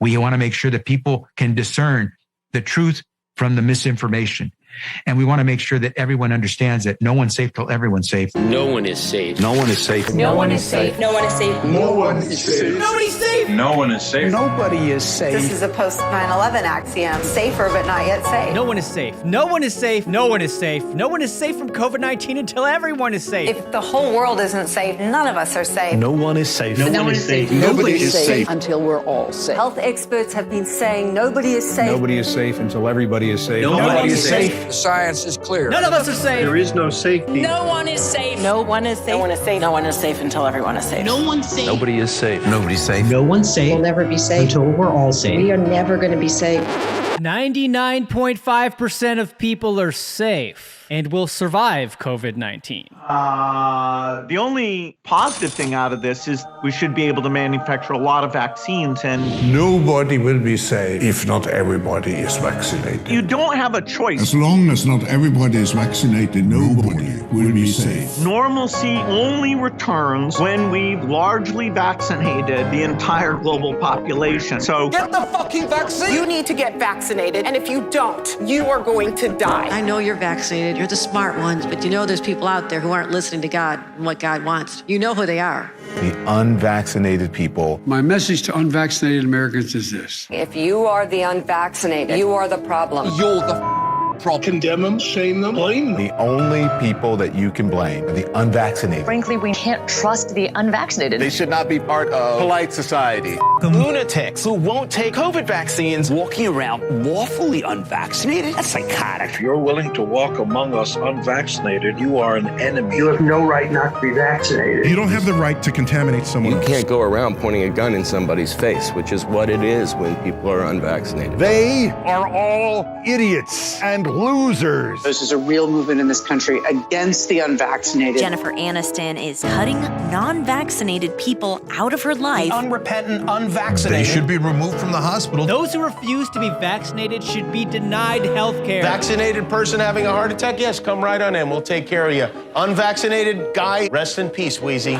We want to make sure that people can discern the truth from the misinformation. And we want to make sure that everyone understands that no one's safe till everyone's safe. No one is safe. No one is safe. No one is safe. No one is safe. No one is safe. Nobody's safe. No one is safe. Nobody is safe. This is a post 9/11 axiom. Safer, but not yet safe. No one is safe. No one is safe. No one is safe. No one is safe from COVID-19 until everyone is safe. If the whole world isn't safe, none of us are safe. No one is safe. No one is safe. Nobody is safe until we're all safe. Health experts have been saying nobody is safe. Nobody is safe until everybody is safe. Nobody is safe. The science is clear. None of us are safe. There is no safety. No one is safe. No one is safe. No one is safe. No one is safe until everyone is safe. No one's safe. Nobody is safe. Nobody's safe. No one's safe. We'll never be safe until we're all safe. We are never going to be safe. 99.5% of people are safe and will survive COVID-19. The only positive thing out of this is we should be able to manufacture a lot of vaccines, and Nobody will be safe if not everybody is vaccinated. you don't have a choice. As long as not everybody is vaccinated, nobody will be safe. Normalcy only returns when we've largely vaccinated the entire global population. So Get the fucking vaccine. You need to get vaccinated, and if you don't, you are going to die. I know you're vaccinated. You're the smart ones, but you know there's people out there who aren't listening to God and what God wants. You know who they are. The unvaccinated people. My message to unvaccinated Americans is this. If you are the unvaccinated, you are the problem. You're the problem. Condemn them, shame them, blame them. The only people that you can blame are the unvaccinated. Frankly, we can't trust the unvaccinated. They should not be part of polite society. Lunatics who won't take COVID vaccines walking around lawfully unvaccinated? That's psychotic. If you're willing to walk among us unvaccinated, you are an enemy. You have no right not to be vaccinated. You don't have the right to contaminate someone You else. can't go around pointing a gun in somebody's face, which is what it is when people are unvaccinated. They are all idiots and losers. This is a real movement in this country against the unvaccinated. Jennifer Aniston is cutting non-vaccinated people out of her life. Unrepentant, unvaccinated. They should be removed from the hospital. Those who refuse to be vaccinated should be denied health care. Vaccinated person having a heart attack? Yes, come right on in. We'll take care of you. Unvaccinated guy, rest in peace, Wheezy.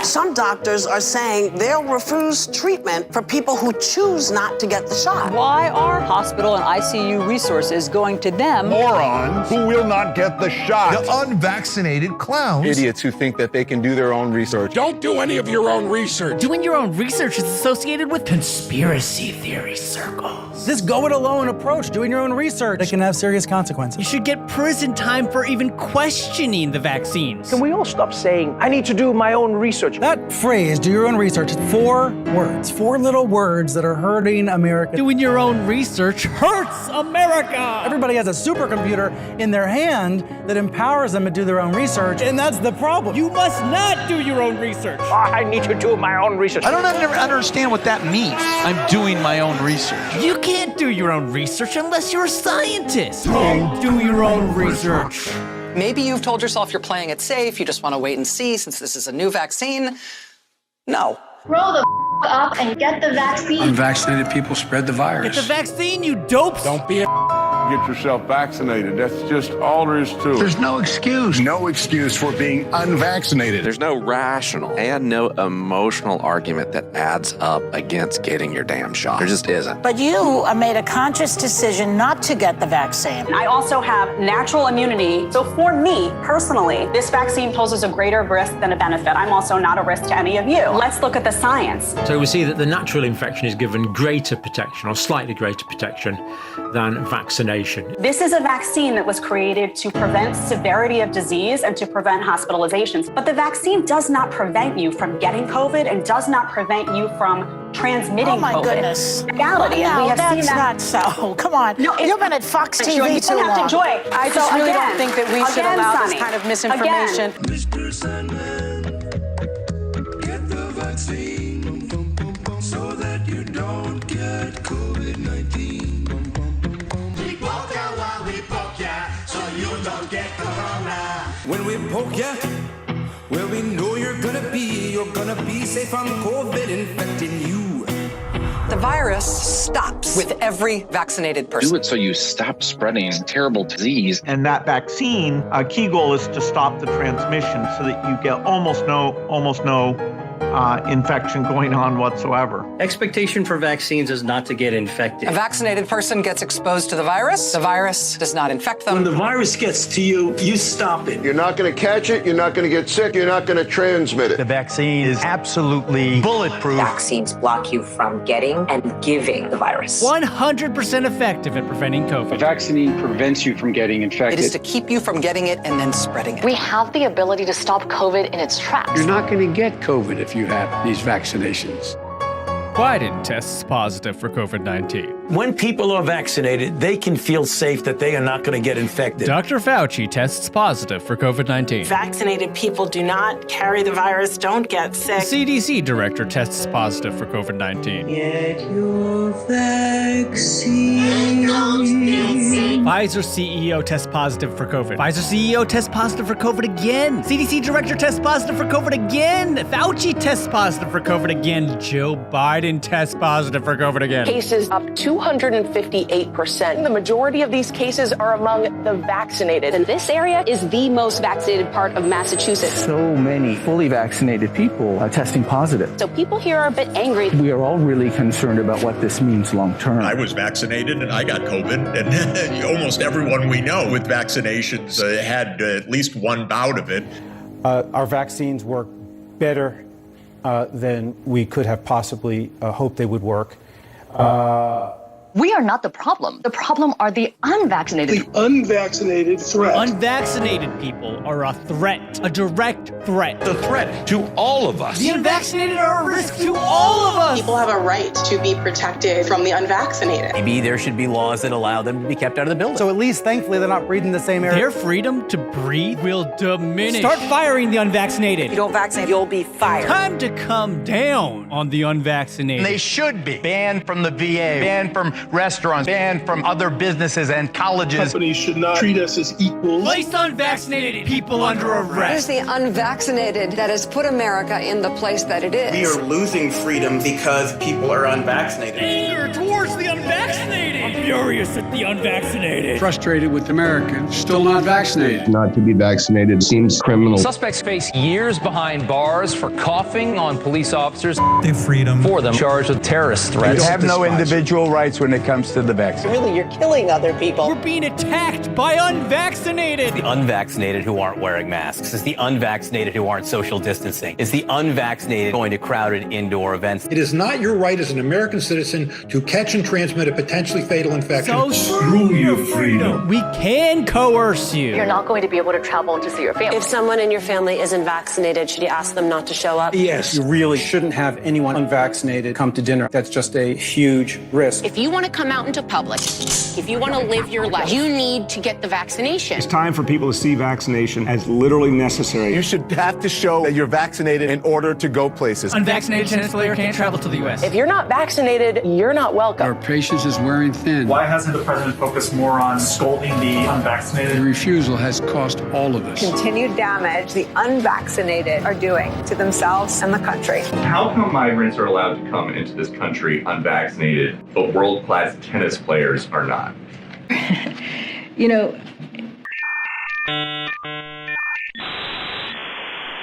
Some doctors are saying they'll refuse treatment for people who choose not to get the shot. Why are hospital and ICU resources going to them? Morons who will not get the shot. The unvaccinated clowns. Idiots who think that they can do their own research. Don't do any of your own research. Doing your own research is associated with conspiracy theory circles. This go-it-alone approach, doing your own research, that can have serious consequences. You should get prison time for even questioning the vaccines. Can we all stop saying, I need to do my own research? That phrase, do your own research, it's 4 words, 4 little words that are hurting America. Doing your own research hurts America. Everybody has a supercomputer in their hand that empowers them to do their own research, and that's the problem. You must not do your own research. I need to do my own research. I don't understand what that means. I'm doing my own research. You can't do your own research unless you're a scientist. Do your own research. Maybe you've told yourself you're playing it safe, you just want to wait and see since this is a new vaccine. No. Roll the up and get the vaccine. Unvaccinated people spread the virus. Get the vaccine, you dopes. Don't be a get yourself vaccinated. That's just all there is to it. There's no excuse. No excuse for being unvaccinated. There's no rational and no emotional argument that adds up against getting your damn shot. There just isn't. But you made a conscious decision not to get the vaccine. I also have natural immunity. So for me, personally, this vaccine poses a greater risk than a benefit. I'm also not a risk to any of you. Let's look at the science. So we see that the natural infection is given greater protection or slightly greater protection than vaccination. This is a vaccine that was created to prevent severity of disease and to prevent hospitalizations. But the vaccine does not prevent you from getting COVID and does not prevent you from transmitting COVID. Oh my goodness. Reality, and we have seen that. Not so. Come on. No, You've been at Fox TV you too don't have long. to joy. I just really don't think that we should allow this kind of misinformation. Mr. Sandman, get the vaccine so that you don't get COVID-19. We poke ya while we poke ya, so you don't get corona. When we poke ya, well, we know you're gonna be safe from COVID infecting you. The virus stops with every vaccinated person. Do it so you stop spreading terrible disease. And that vaccine, a key goal is to stop the transmission so that you get almost no infection going on whatsoever. Expectation for vaccines is not to get infected. A vaccinated person gets exposed to the virus does not infect them. When the virus gets to you, you stop it. You're not going to catch it, you're not going to get sick, you're not going to transmit it. The vaccine is absolutely bulletproof. Vaccines block you from getting and giving the virus. 100% effective at preventing COVID. A vaccine prevents you from getting infected. It is to keep you from getting it and then spreading it. We have the ability to stop COVID in its tracks. You're not going to get COVID if you have these vaccinations. Biden tests positive for COVID-19. When people are vaccinated, they can feel safe that they are not going to get infected. Dr. Fauci tests positive for COVID-19. Vaccinated people do not carry the virus, don't get sick. The CDC director tests positive for COVID-19. Get your vaccine. Pfizer CEO tests positive for COVID. Pfizer CEO tests positive for COVID again. CDC director tests positive for COVID again. Fauci tests positive for COVID again. Joe Biden tests positive for COVID again. Cases up 258%. The majority of these cases are among the vaccinated. And this area is the most vaccinated part of Massachusetts. So many fully vaccinated people are testing positive. So people here are a bit angry. We are all really concerned about what this means long term. I was vaccinated and I got COVID, and almost everyone we know with vaccinations had at least one bout of it. Our vaccines work better than we could have possibly hoped they would work. We are not the problem. The problem are the unvaccinated. The unvaccinated threat. Unvaccinated people are a threat, a direct threat. The threat to all of us. The unvaccinated are a risk to all of us. People have a right to be protected from the unvaccinated. Maybe there should be laws that allow them to be kept out of the building. So at least, thankfully, they're not breathing the same air. Their freedom to breathe will diminish. Start firing the unvaccinated. If you don't vaccinate, you'll be fired. Time to come down on the unvaccinated. They should be banned from the VA, banned from restaurants, banned from other businesses and colleges. Companies should not treat us as equals. Place unvaccinated people under arrest. Who's the unvaccinated that has put America in the place that it is? We are losing freedom because people are unvaccinated. Anger towards the unvaccinated. I'm furious at the unvaccinated. Frustrated with Americans still not vaccinated. Not to be vaccinated seems criminal. Suspects face years behind bars for coughing on police officers. Their freedom. For them charged with terrorist threats. You have no individual rights when it comes to the vaccine. Really, you're killing other people. We're being attacked by unvaccinated. The unvaccinated who aren't wearing masks. It's the unvaccinated who aren't social distancing. It's the unvaccinated going to crowded indoor events. It is not your right as an American citizen to catch and transmit a potentially fatal infection. So screw your freedom. We can coerce you. You're not going to be able to travel to see your family. If someone in your family isn't vaccinated, should you ask them not to show up? Yes, you really shouldn't have anyone unvaccinated come to dinner. That's just a huge risk. If you want to come out into public, if you want to live your life, you need to get the vaccination. It's time for people to see vaccination as literally necessary. You should have to show that you're vaccinated in order to go places. Unvaccinated tennis player can't travel to the U.S. If you're not vaccinated, you're not welcome. Our patience is wearing thin. Why hasn't the president focused more on scolding the unvaccinated? The refusal has cost all of us. Continued damage the unvaccinated are doing to themselves and the country. How come migrants are allowed to come into this country unvaccinated, but world-class tennis players are not? You know,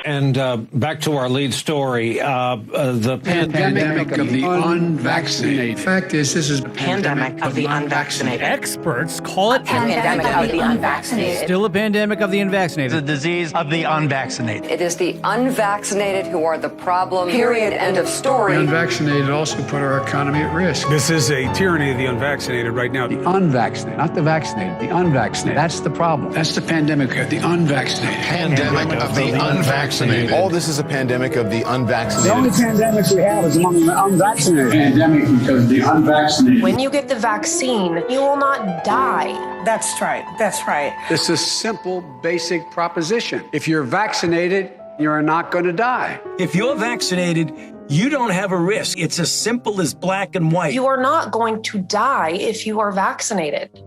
And back to our lead story, the pandemic of the unvaccinated. Fact is, this is a Pandemic of the unvaccinated. Experts call it pandemic of the unvaccinated. Still a pandemic of the unvaccinated. The disease of the unvaccinated. It is the unvaccinated who are the problem. Period. End of story. The unvaccinated also put our economy at risk. This is a tyranny of the unvaccinated right now. The unvaccinated, not the vaccinated, the unvaccinated. That's the problem. That's the pandemic of the unvaccinated. Pandemic of the unvaccinated. All this is a pandemic of the unvaccinated. The only pandemic we have is among the unvaccinated. Pandemic because of the unvaccinated. When you get the vaccine, you will not die. That's right. That's right. This is a simple, basic proposition. If you're vaccinated, you're not going to die. If you're vaccinated, you don't have a risk. It's as simple as black and white. You are not going to die if you are vaccinated.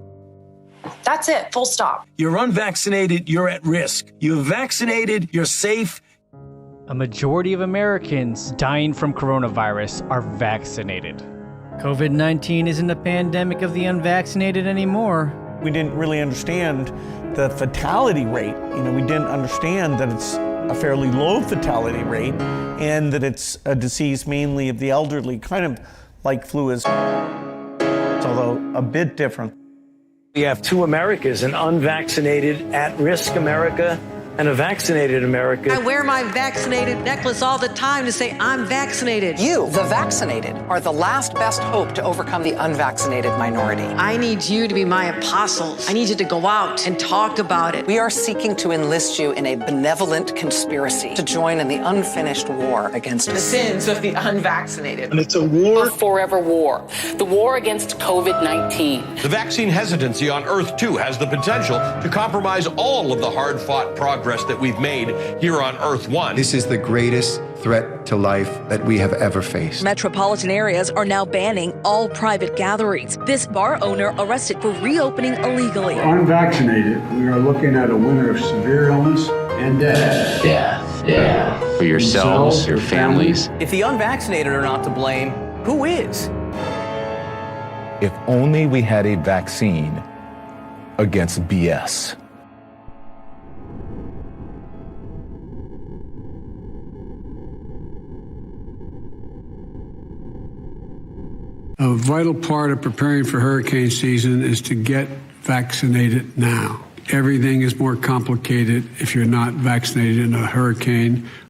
That's it, full stop. You're unvaccinated, you're at risk. You're vaccinated, you're safe. A majority of Americans dying from coronavirus are vaccinated. COVID-19 isn't a pandemic of the unvaccinated anymore. We didn't really understand the fatality rate. We didn't understand that it's a fairly low fatality rate, and that it's a disease mainly of the elderly, kind of like flu is, although a bit different. We have two Americas, an unvaccinated, at-risk America and a vaccinated America. I wear my vaccinated necklace all the time to say I'm vaccinated. You, the vaccinated, are the last best hope to overcome the unvaccinated minority. I need you to be my apostles. I need you to go out and talk about it. We are seeking to enlist you in a benevolent conspiracy to join in the unfinished war against the sins of the unvaccinated. And it's a war. A forever war. The war against COVID-19. The vaccine hesitancy on Earth, too, has the potential to compromise all of the hard-fought progress that we've made here on Earth 1. This is the greatest threat to life that we have ever faced. Metropolitan areas are now banning all private gatherings. This bar owner arrested for reopening illegally. For unvaccinated, we are looking at a winter of severe illness and death. Yeah. For yourselves, your families. If the unvaccinated are not to blame, who is? If only we had a vaccine against BS. A vital part of preparing for hurricane season is to get vaccinated now. Everything is more complicated if you're not vaccinated in a hurricane